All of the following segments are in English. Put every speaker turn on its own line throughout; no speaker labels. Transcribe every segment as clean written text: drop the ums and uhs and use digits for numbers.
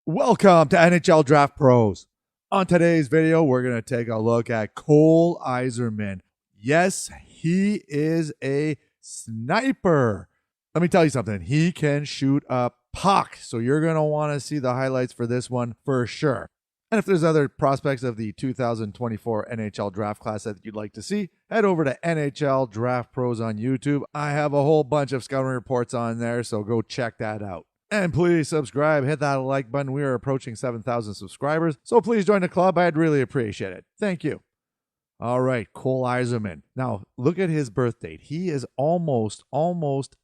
Welcome to NHL Draft Pros. On today's video, we're going to take a look at Cole Eiserman. Yes, he is a sniper. Let me tell you something. He can shoot a puck, so you're going to want to see the highlights for this one for sure. And if there's other prospects of the 2024 NHL draft class that you'd like to see, head over to NHL Draft Pros on YouTube. I have a whole bunch of scouting reports on there, so go check that out. And please subscribe, hit that like button. We are approaching 7,000 subscribers, so please join the club. I'd really appreciate it. Thank you. All right, Cole Eiserman. Now, look at his birth date. He is almost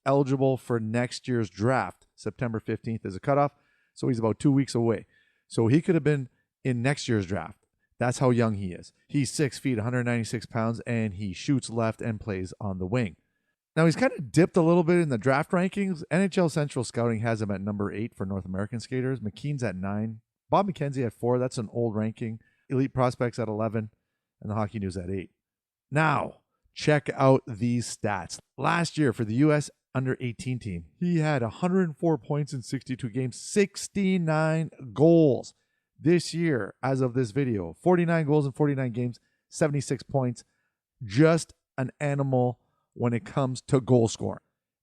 eligible for next year's draft. September 15th is a cutoff, so he's about 2 weeks away. So he could have been in next year's draft. That's how young he is. He's 6 feet, 196 pounds, and he shoots left and plays on the wing. Now, he's kind of dipped a little bit in the draft rankings. NHL Central Scouting has him at number 8 for North American skaters. McKean's at 9. Bob McKenzie at 4. That's an old ranking. Elite Prospects at 11. And the Hockey News at 8. Now, check out these stats. Last year for the U.S. under-18 team, he had 104 points in 62 games, 69 goals. This year, as of this video, 49 goals in 49 games, 76 points. Just an animal when it comes to goal scoring.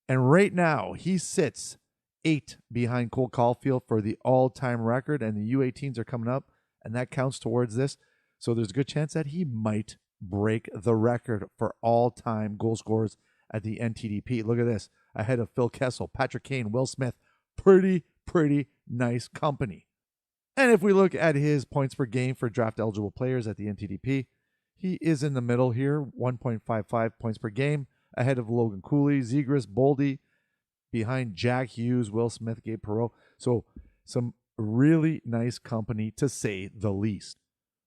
And right now, he sits 8 behind Cole Caufield for the all-time record, and the U18s are coming up, and that counts towards this. So there's a good chance that he might break the record for all-time goal scorers at the NTDP. Look at this. Ahead of Phil Kessel, Patrick Kane, Will Smith. Pretty nice company. And if we look at his points per game for draft-eligible players at the NTDP, he is in the middle here, 1.55 points per game, ahead of Logan Cooley, Zegras, Boldy, behind Jack Hughes, Will Smith, Gabe Perreault. So some really nice company, to say the least.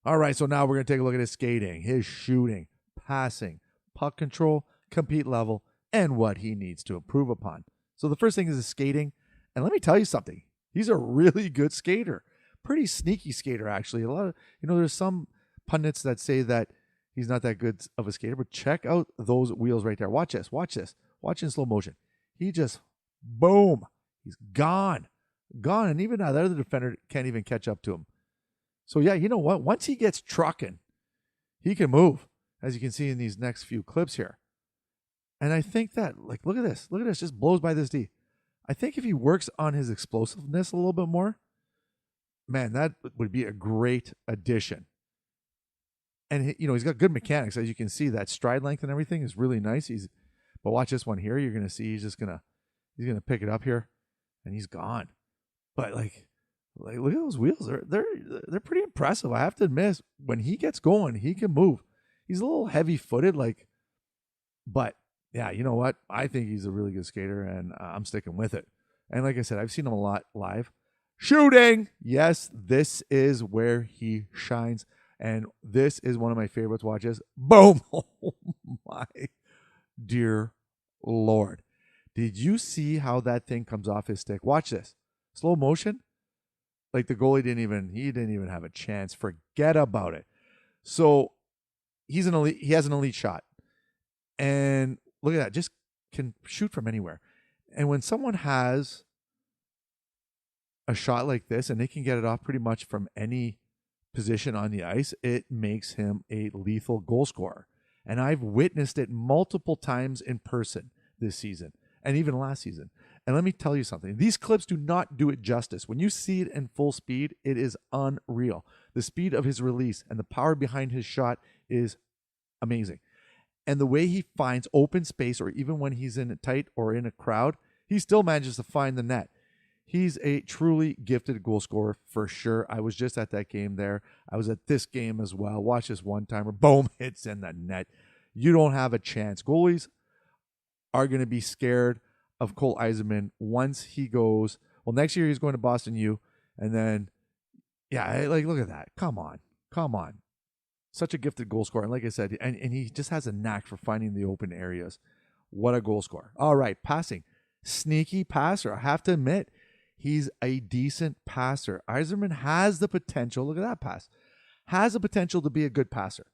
All right, so now we're going to take a look at his skating, his shooting, passing, puck control, compete level, and what he needs to improve upon. So the first thing is his skating. And let me tell you something. He's a really good skater. Pretty sneaky skater, actually. A lot of, there's some pundits that say that he's not that good of a skater, but check out those wheels right there. Watch this. Watch in slow motion. He just, boom, he's gone. And even now, the other defender can't even catch up to him. So yeah, you know what? Once he gets trucking, he can move, as you can see in these next few clips here. And I think that, look at this, just blows by this D. I think if he works on his explosiveness a little bit more, man, that would be a great addition. And he's got good mechanics, as you can see. That stride length and everything is really nice. But watch this one here. You're gonna see he's gonna pick it up here, and he's gone. But like look at those wheels. They're pretty impressive. I have to admit, when he gets going, he can move. He's a little heavy-footed, but yeah, you know what? I think he's a really good skater, and I'm sticking with it. And like I said, I've seen him a lot live. Shooting, yes, this is where he shines. And this is one of my favorites. Watch this. Boom. Oh, my dear Lord. Did you see how that thing comes off his stick? Watch this. Slow motion. Like the goalie didn't even have a chance. Forget about it. So he has an elite shot. And look at that. Just can shoot from anywhere. And when someone has a shot like this and they can get it off pretty much from any position on the ice, it makes him a lethal goal scorer. And I've witnessed it multiple times in person this season and even last season. And let me tell you something. These clips do not do it justice. When you see it in full speed, it is unreal. The speed of his release and the power behind his shot is amazing. And the way he finds open space, or even when he's in it tight or in a crowd, he still manages to find the net. He's a truly gifted goal scorer for sure. I was just at that game there. I was at this game as well. Watch this one-timer. Boom, hits in the net. You don't have a chance. Goalies are going to be scared of Cole Eiserman once he goes. Well, next year he's going to Boston U. And then, yeah, look at that. Come on. Such a gifted goal scorer. And like I said, and he just has a knack for finding the open areas. What a goal scorer. All right, passing. Sneaky passer. I have to admit, he's a decent passer. Eiserman has the potential, look at that pass, has the potential to be a good passer.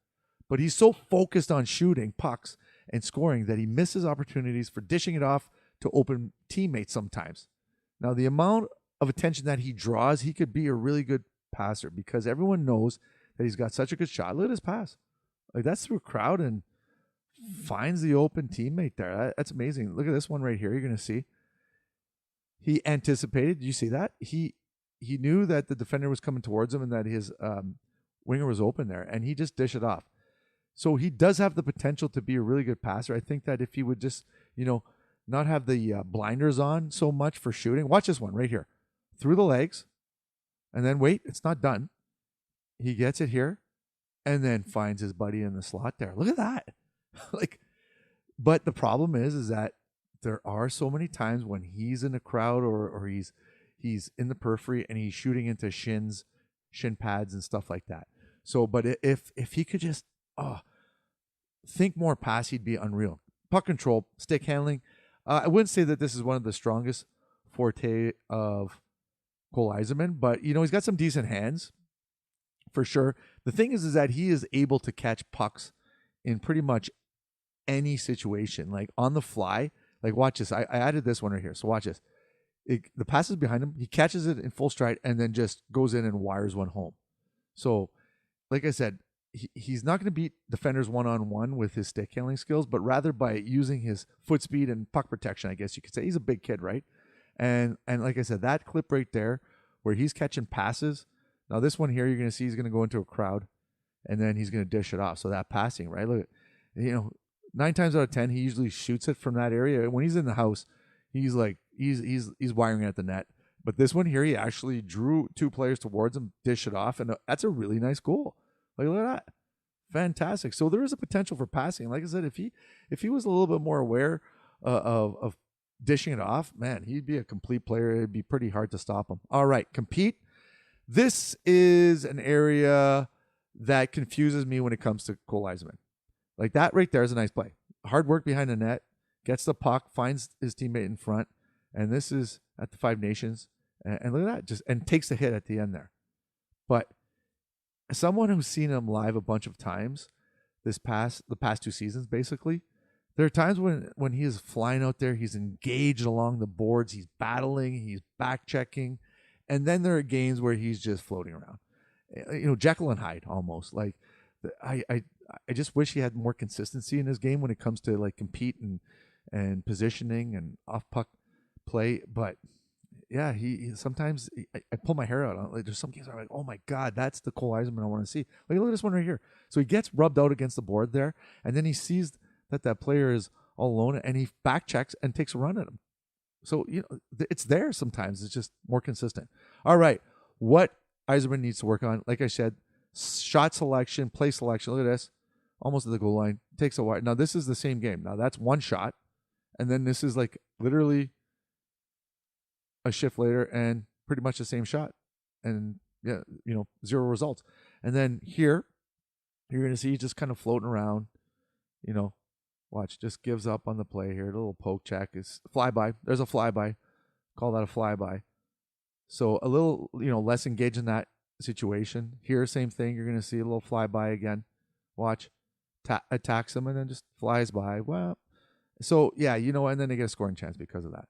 But he's so focused on shooting pucks and scoring that he misses opportunities for dishing it off to open teammates sometimes. Now, the amount of attention that he draws, he could be a really good passer because everyone knows that he's got such a good shot. Look at his pass. Like that's through a crowd and finds the open teammate there. That's amazing. Look at this one right here. You're going to see. He anticipated. Did you see that? He knew that the defender was coming towards him and that his winger was open there, and he just dished it off. So he does have the potential to be a really good passer. I think that if he would just, not have the blinders on so much for shooting. Watch this one right here. Through the legs, and then wait, it's not done. He gets it here, and then finds his buddy in the slot there. Look at that. But the problem is that there are so many times when he's in a crowd or he's in the periphery and he's shooting into shin pads and stuff like that. So, but if he could just think more pass, he'd be unreal. Puck control, stick handling. I wouldn't say that this is one of the strongest forte of Cole Eiserman, but he's got some decent hands for sure. The thing is that he is able to catch pucks in pretty much any situation, like on the fly. Like watch this. I added this one right here. So watch this. The pass is behind him. He catches it in full stride and then just goes in and wires one home. So, like I said, he's not going to beat defenders one-on-one with his stick handling skills, but rather by using his foot speed and puck protection, I guess you could say. He's a big kid, right? And like I said, that clip right there where he's catching passes. Now this one here, you're going to see he's going to go into a crowd and then he's going to dish it off. So that passing, right? Look, 9 times out of 10, he usually shoots it from that area. When he's in the house, he's like, he's wiring at the net. But this one here, he actually drew 2 players towards him, dish it off. And that's a really nice goal. Like, look at that. Fantastic. So there is a potential for passing. Like I said, if he was a little bit more aware of dishing it off, man, he'd be a complete player. It'd be pretty hard to stop him. All right, compete. This is an area that confuses me when it comes to Cole Eiserman. Like that right there is a nice play. Hard work behind the net, gets the puck, finds his teammate in front, and this is at the Five Nations. And look at that, and takes the hit at the end there. But someone who's seen him live a bunch of times, the past 2 seasons, basically, there are times when he is flying out there, he's engaged along the boards, he's battling, he's back checking, and then there are games where he's just floating around. Jekyll and Hyde almost. Like I just wish he had more consistency in his game when it comes to like compete and positioning and off puck play. But yeah, he sometimes I pull my hair out. Like there's some games where I'm like, oh my god, that's the Cole Eiserman I want to see. Like look at this one right here. So he gets rubbed out against the board there, and then he sees that player is all alone, and he back checks and takes a run at him. So it's there sometimes. It's just more consistent. All right, what Eiserman needs to work on, like I said, shot selection, play selection. Look at this, almost at the goal line, takes a while. Now this is the same game. Now that's one shot, and then this is like literally a shift later and pretty much the same shot, and 0 results. And then here you're going to see just kind of floating around, watch, just gives up on the play here. A little poke check is flyby. There's a flyby. Call that a flyby. So a little, less engaged in that situation. Here, same thing. You're going to see a little flyby again. Watch, attacks him and then just flies by. Well, so yeah, and then they get a scoring chance because of that.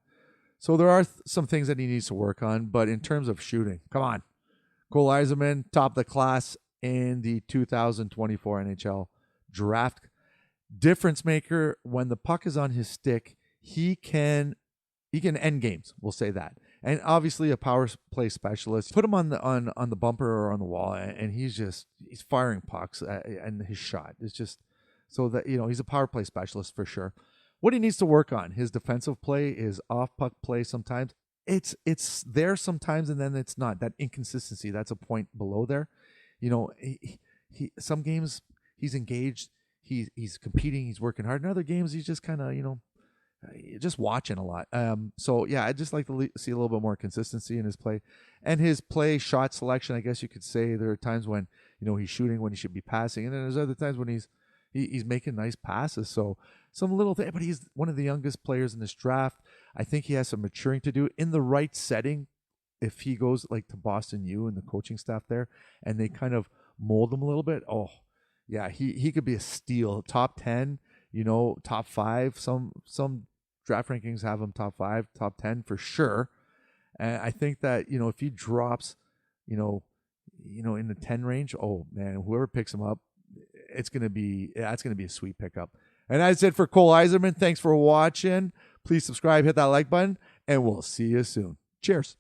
So there are some things that he needs to work on, but in terms of shooting, come on. Cole Eiserman, top of the class in the 2024 NHL draft. Difference maker. When the puck is on his stick, he can end games. We'll say that. And obviously a power play specialist. Put him on the bumper or on the wall, and he's firing pucks, and his shot is just so that he's a power play specialist for sure. What he needs to work on, his defensive play, his off puck play. Sometimes it's there sometimes, and then it's not. That inconsistency. That's a point below there. He some games he's engaged. He's competing, he's working hard. In other games, he's just kind of, just watching a lot. So yeah, I'd just like to see a little bit more consistency in his play and his play shot selection. I guess you could say there are times when he's shooting when he should be passing, and then there's other times when he's making nice passes. So some little thing, but he's one of the youngest players in this draft. I think he has some maturing to do in the right setting. If he goes like to Boston U and the coaching staff there, and they kind of mold him a little bit, yeah, he could be a steal. Top 10, top 5. Some draft rankings have him top 5, top 10 for sure. And I think that, if he drops, in the 10 range, oh man, whoever picks him up, that's going to be a sweet pickup. And that's it for Cole Eiserman. Thanks for watching. Please subscribe, hit that like button, and we'll see you soon. Cheers.